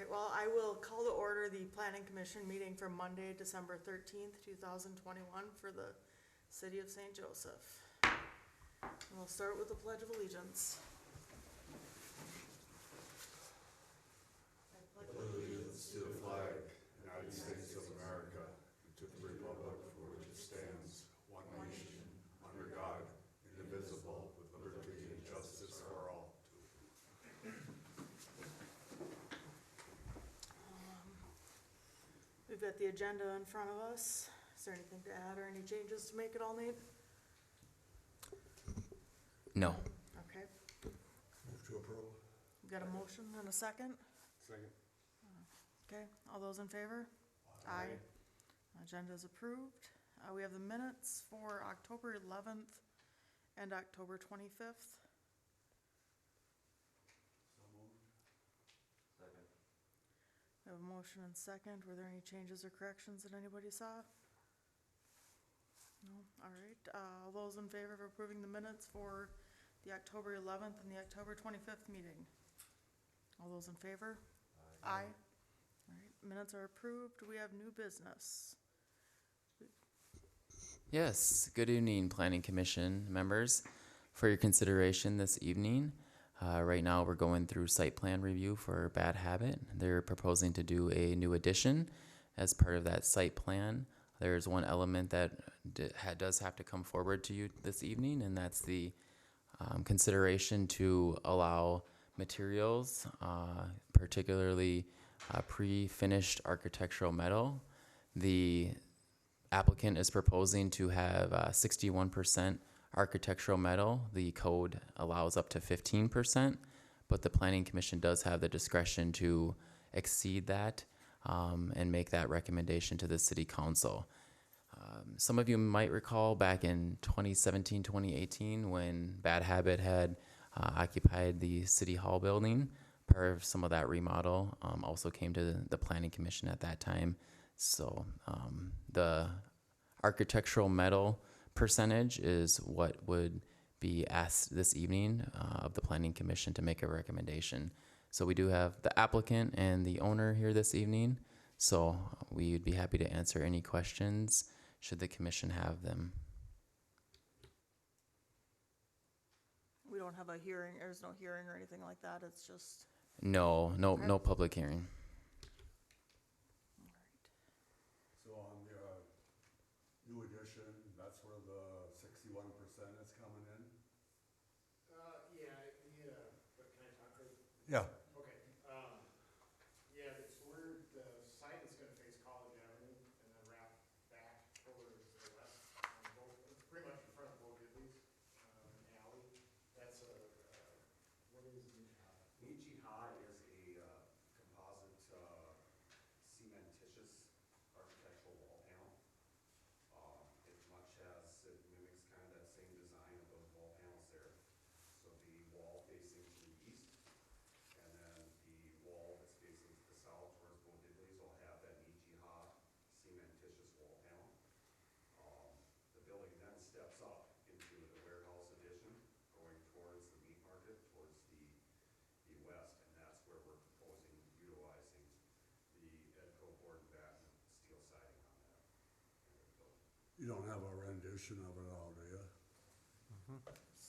right, well, I will call to order the planning commission meeting for Monday, December 13th, 2021 for the city of St. Joseph. And we'll start with the Pledge of Allegiance. Allegiance to the flag, United States of America, and to the republic for which it stands, one nation, under God, indivisible, with liberty and justice for all. We've got the agenda in front of us. Is there anything to add or any changes to make it all neat? No. Okay, Move to approve. we've got a motion and a second. Second. Okay, all those in favor? Aye. Agenda is approved. We have the minutes for October 11th and October 25th. So moved. Second. We have a motion and second. Were there any changes or corrections that anybody saw? No? All right. All those in favor of approving the minutes for the October 11th and the October 25th meeting? All those in favor? Aye. All right, minutes are approved. We have new business. Yes. Good evening, Planning Commission members. For your consideration this evening, right now we're going through site plan review for Bad Habit. They're proposing to do a new addition as part of that site plan. There's one element that does have to come forward to you this evening, and that's the consideration to allow materials, particularly pre-finished architectural metal. The applicant is proposing to have 61% architectural metal. The code allows up to 15%, but the Planning Commission does have the discretion to exceed that and make that recommendation to the City Council. Some of you might recall back in 2017, 2018, when Bad Habit had occupied the City Hall building. Part of some of that remodel also came to the Planning Commission at that time. So the architectural metal percentage is what would be asked this evening of the Planning Commission to make a recommendation. So we do have the applicant and the owner here this evening. So we would be happy to answer any questions should the commission have them. We don't have a hearing, there's no hearing or anything like that, it's just, No Okay. public hearing. all right. So on the new addition, that's where the 61% is coming in? But can I talk to? Yeah. Okay, yeah, it's where the site is gonna face College Avenue and then wrap back towards the west on both, pretty much in front of Bo Diddley's, alley. That's what is Nichihata? Nichihata is a composite cementitious architectural wall panel. It mimics kind of that same design of those wall panels there. So the wall facing to the east, and then the wall that's facing to the south towards Bo Diddley's will have that Nichihata cementitious wall panel. The building then steps up into the warehouse addition, going towards the meat market, towards the west, and that's where we're proposing utilizing the Edco board and batten steel siding on that building. You don't have a rendition of it all, do you?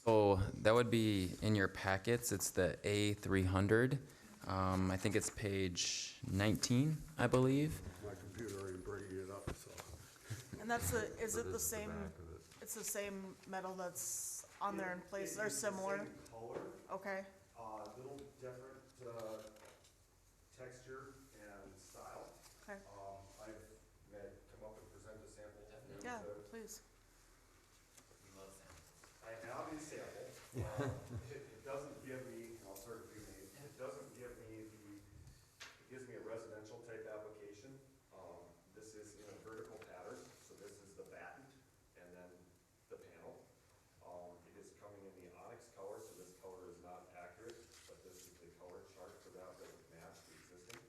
So that would be in your packets. It's the A300. I think it's page 19, I believe. My computer ain't bringing it up, so. And that's the, is it the same, it's the same metal that's on there in place, or It is the similar? same color, Okay, little different texture and style. okay, I've had come up and present a sample. yeah, please. I have a sample. It doesn't give me, I'll start with you, Nate. It doesn't give me it gives me a residential type application. This is in a vertical pattern, so this is the batten and then the panel. It is coming in the onyx color, so this color is not accurate, but this is the color chart for that would match the existing.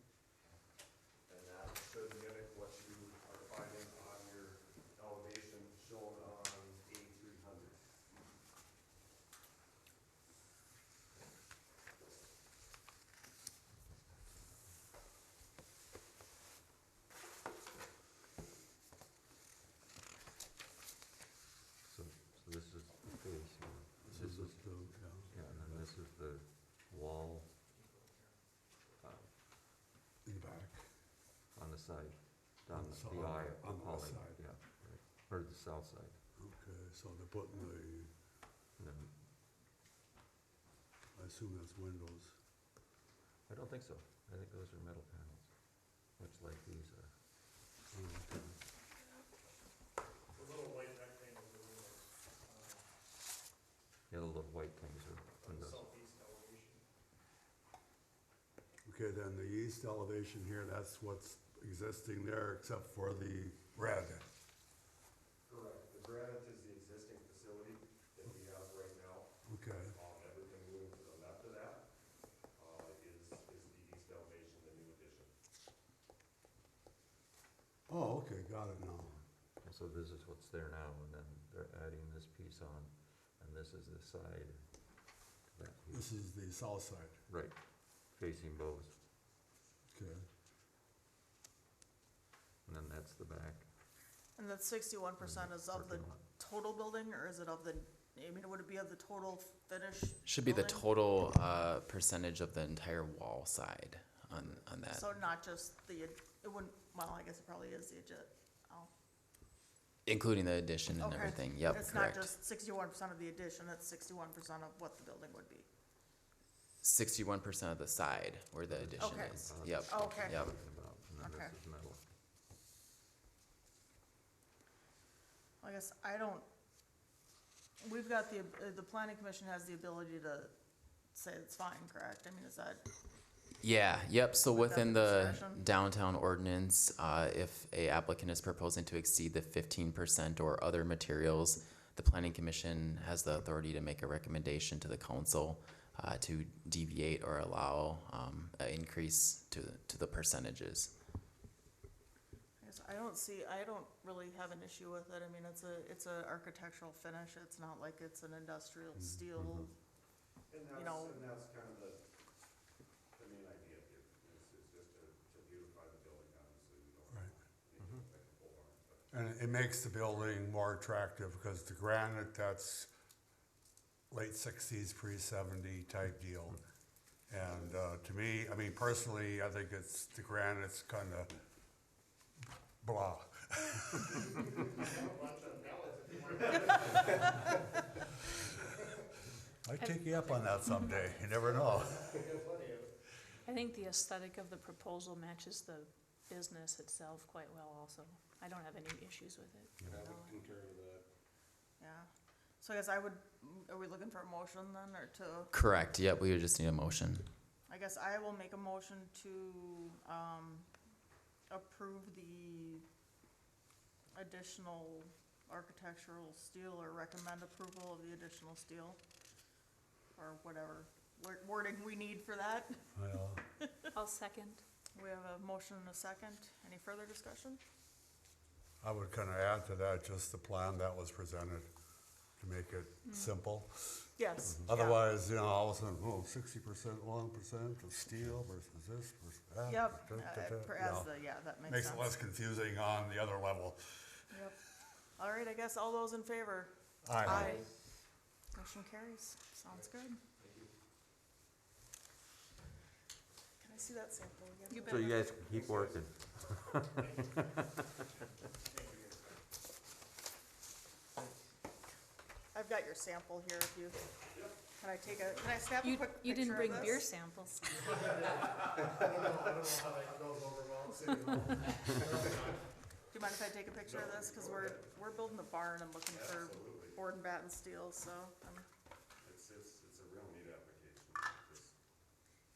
And that should mimic what you are finding on your elevation shown on A300. side, down On the the south- eye, on the west side. yeah, right, or the south side. Okay, so they're putting And then, I assume that's windows. I don't think so, I think those are metal panels, much like these are. Okay. The little white rectangles are windows, Yeah, the little white things are on the windows. southeast elevation. Okay, then the east elevation here, that's what's existing there except for the red. Correct. The granite is the existing facility that we have right now. Okay, Everything moving to the left of that, is the east elevation, the new addition. oh, okay, got it now. And so this is what's there now, and then they're adding this piece on, and this is the side, to that piece. This is the south side, Right, facing Bose, okay. and then that's the back. And that 61% is of the Parking lot. total building, or is it of the, I mean, would it be of the total finished? Should be the building? total percentage of the entire wall side on that. So not just the, it wouldn't, well, I guess it probably is the oh, Including the addition and okay. everything. Yep, It's correct. not just 61% of the addition, it's 61% of what the building would be. 61% of the side where the addition Okay. is. Yep. Okay. Yep. Talking about, and then Okay. this is metal. I guess I don't, we've got the planning commission has the ability to say it's fine, correct? I mean, is that, Yeah, yep, so Within within the the discretion? downtown ordinance, if a applicant is proposing to exceed the 15% or other materials, the planning commission has the authority to make a recommendation to the council to deviate or allow an increase to the percentages. I guess I don't really have an issue with it. I mean, it's a architectural finish. It's not like it's an industrial steel. And You know- that's kind of the main idea here, is just to beautify the building, obviously, we don't Right. want anything like a pole barn, but. And it makes the building more attractive because the granite, that's late sixties, pre-70 type deal. And to me, I mean, personally, I think it's, the granite's kind of blah. I'd take you up on that someday, you never know. I think the aesthetic of the proposal matches the business itself quite well also. I don't have any issues with it. I would concur with that. Yeah. So I guess are we looking for a motion then, or to, Correct, yep, we would just need a motion. I guess I will make a motion to, approve the additional architectural steel, or recommend approval of the additional steel, or whatever wording we need for that. Well, I'll second. We have a motion and a second. Any further discussion? I would kind of add to that, just the plan that was presented to make it simple. Yes. yeah. Otherwise, you know, all of a sudden, 60%, 1% of steel versus this versus that. Yep, da, da, da, you as know. that makes Makes sense. it less confusing on the other level. Yep. All right, I guess all those in favor? Aye. Motion carries. Sounds good. Can I see that sample again? You So you guys can keep working. I've got your sample here if you, can I snap a You, quick you picture didn't of bring this? beer samples. I don't know how that goes over well at City Hall. Do you mind if I take a picture of this? Cause we're building the barn. I'm looking for board and batten steel, so, It's a real neat application. Just-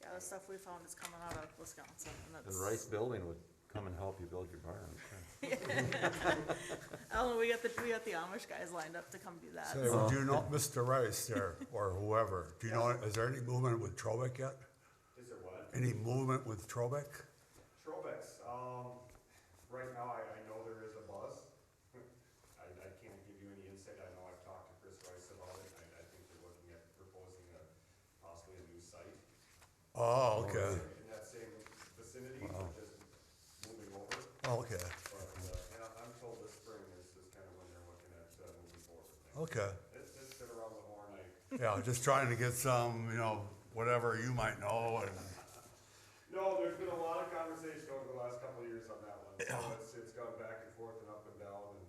yeah, the stuff we found is coming out of Wisconsin, and And it's. Rice Building would come and help you build your barn. Alan, we got the Amish guys lined up to come do that. Say, do you know, Mr. Rice there, or whoever, do you know, is there any movement with Trobeck yet? Is there what? Any movement with Trobeck? Trobex, right now, I know there is a buzz. I can't give you any insight, I know I've talked to Chris Rice about it, I think they're looking at proposing possibly a new site. Oh, okay, In that same vicinity, just moving over, okay, but, and I'm told this spring is kind of when they're looking at, moving forward with things. okay. It's been around the horn, Yeah, just trying to get some, you know, whatever you might know, and, no, there's been a lot of conversation over the last couple of years on that one. Yeah. It's gone back and forth and up and down, and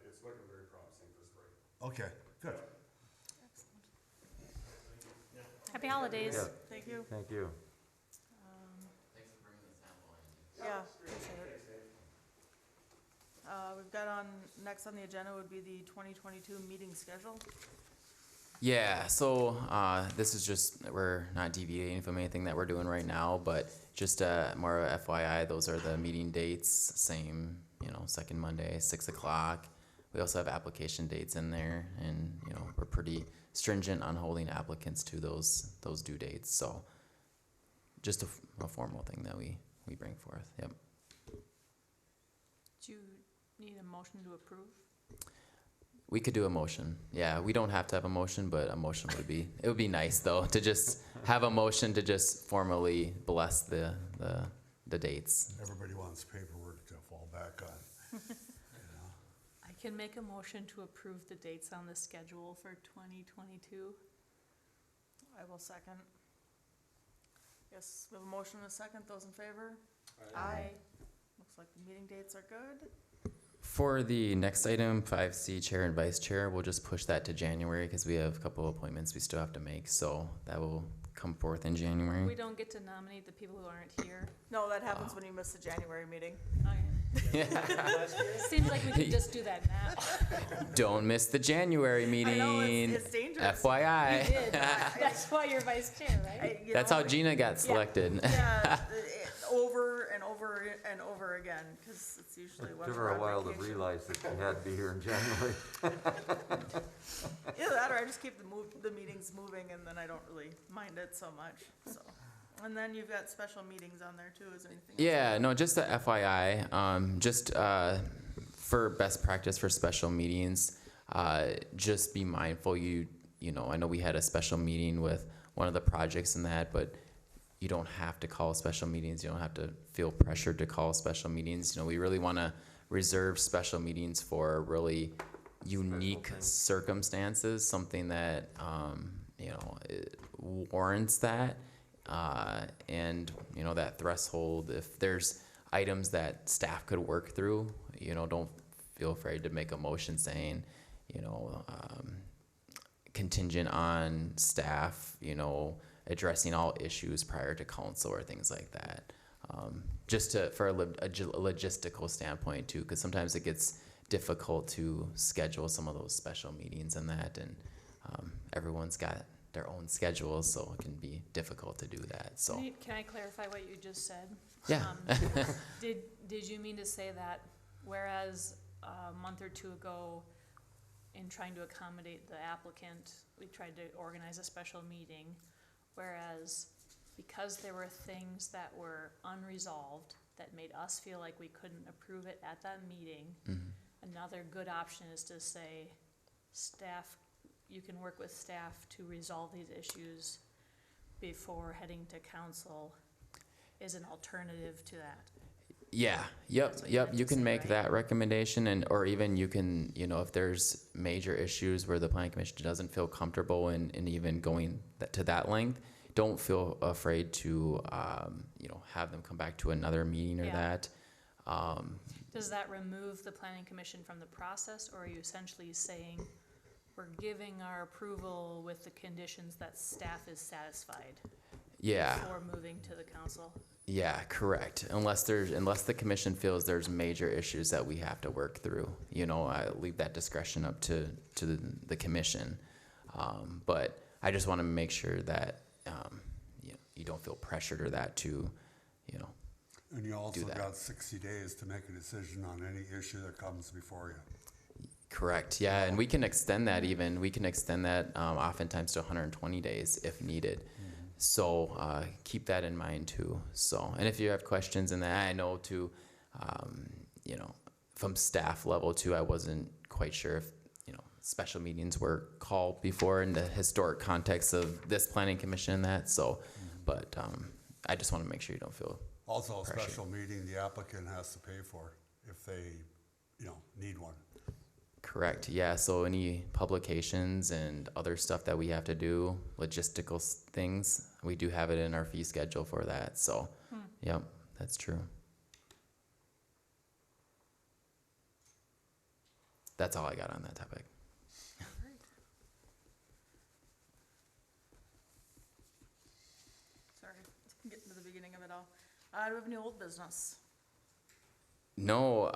it's looking very promising for spring. Okay, good. Happy holidays. Yeah. Thank you. Thank you. Thanks for bringing the sample in. Yeah, appreciate it. We've got next on the agenda would be the 2022 meeting schedule. Yeah, so this is just, we're not deviating from anything that we're doing right now, but just more FYI, those are the meeting dates, same, second Monday, 6 o'clock. We also have application dates in there, and, we're pretty stringent on holding applicants to those due dates, so just a formal thing that we bring forth, yep. Do you need a motion to approve? We could do a motion. Yeah, we don't have to have a motion, but a motion it would be nice though, to just have a motion to just formally bless the dates. Everybody wants paperwork to fall back on. I can make a motion to approve the dates on the schedule for 2022. I will second. Yes, we have a motion and a second. Those in favor? Aye. Looks like the meeting dates are good. For the next item, 5C chair and vice chair, we'll just push that to January because we have a couple of appointments we still have to make, so that will come forth in January. We don't get to nominate the people who aren't here. No, that happens when you miss the January meeting. Okay. Seems like we could just do that now. Don't miss the January I know, meeting. it's dangerous. FYI. You did. That's why you're vice chair, right? That's how Gina got selected. Yeah, over and over and over again, because it's usually It when took we're her a on while to vacation. realize that she had to be here in January. Either that or I just keep the meetings moving and then I don't really mind it so much, so. And then you've got special meetings on there too, is there anything? Yeah, no, just a FYI, for best practice for special meetings, just be mindful, I know we had a special meeting with one of the projects and that, but you don't have to call special meetings, you don't have to feel pressured to call special meetings, we really wanna reserve special meetings for really unique circumstances, something that, it warrants that. And that threshold, if there's items that staff could work through, don't feel afraid to make a motion saying, contingent on staff, addressing all issues prior to council or things like that. Just for a logistical standpoint too, because sometimes it gets difficult to schedule some of those special meetings and that, and everyone's got their own schedules, so it can be difficult to do that, so. Can I clarify what you just said? Yeah. Did you mean to say that whereas a month or two ago, in trying to accommodate the applicant, we tried to organize a special meeting, whereas because there were things that were unresolved that made us feel like we couldn't approve it at that meeting, another good option is to say, staff, you can work with staff to resolve these issues before heading to council is an alternative to that. Yeah, That's what you meant you to can say, make right? that recommendation, or even you can, if there's major issues where the planning commission doesn't feel comfortable in even going to that length, don't feel afraid to, have them come back to another meeting or Yeah. that. Does that remove the planning commission from the process, or are you essentially saying we're giving our approval with the conditions that staff is satisfied Yeah. before moving to the council? Yeah, correct. Unless the commission feels there's major issues that we have to work through, I leave that discretion up to the commission. But I just want to make sure that, you don't feel pressured or that to, And you also that. got 60 days to make a decision on any issue that comes before you. correct. Yeah, and we can extend that oftentimes to 120 days if needed. So keep that in mind too. So, and if you have questions in that, I know too, from staff level too, I wasn't quite sure if, special meetings were called before in the historic context of this planning commission and that. So, but I just want to make sure you don't feel. Also, a Pressure. special meeting, the applicant has to pay for if they, need one. Correct. Yeah. So any publications and other stuff that we have to do, logistical things, we do have it in our fee schedule for that. So, yep, that's true. that's all I got on that topic. Alright. Sorry, getting to the beginning of it all. Do we have any old business? No,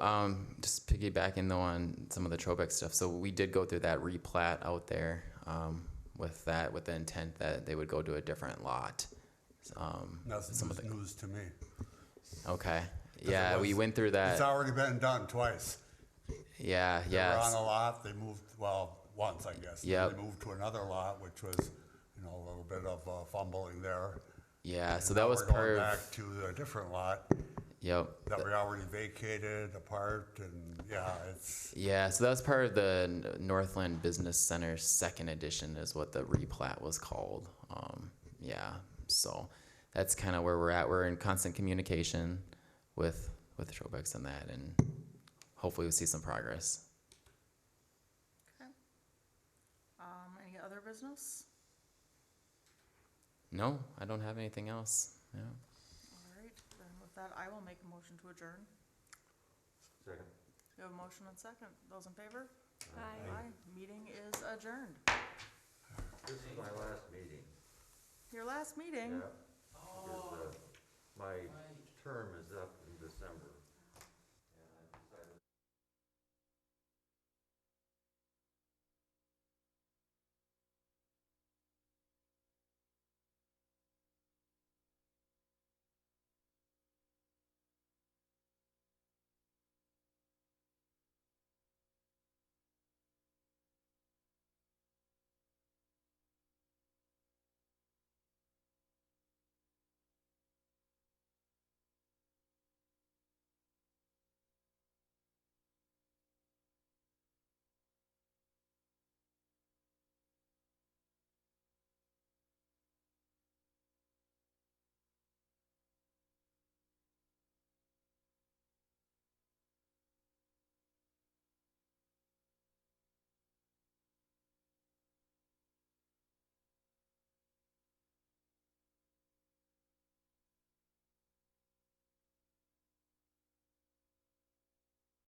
just piggybacking though on some of the Trobeck stuff. So we did go through that replat out there, with the intent that they would go to a different lot. That's some of the, news to me. okay, yeah, we went through It's that. already been done twice. Yeah, They were on yeah, a lot, they moved, well, once, I guess. Then Yep. They moved to another lot, which was, a little bit of fumbling there. yeah. So And that now was we're part going of. back to a different lot Yep. that we already vacated apart, and yeah, it's, Yeah, so that was part of the Northland Business Center second edition is what the replat was called. Yeah, so that's kind of where we're at. We're in constant communication with Trobex on that, and hopefully we'll see some progress. Okay. Any other business? No, I don't have anything else. Yeah. Alright, then with that, I will make a motion to adjourn. Second. We have a motion and second. Those in favor? Aye. Aye. Meeting is adjourned. This is my last meeting. Your last meeting? Yeah. Because, my term is up in December.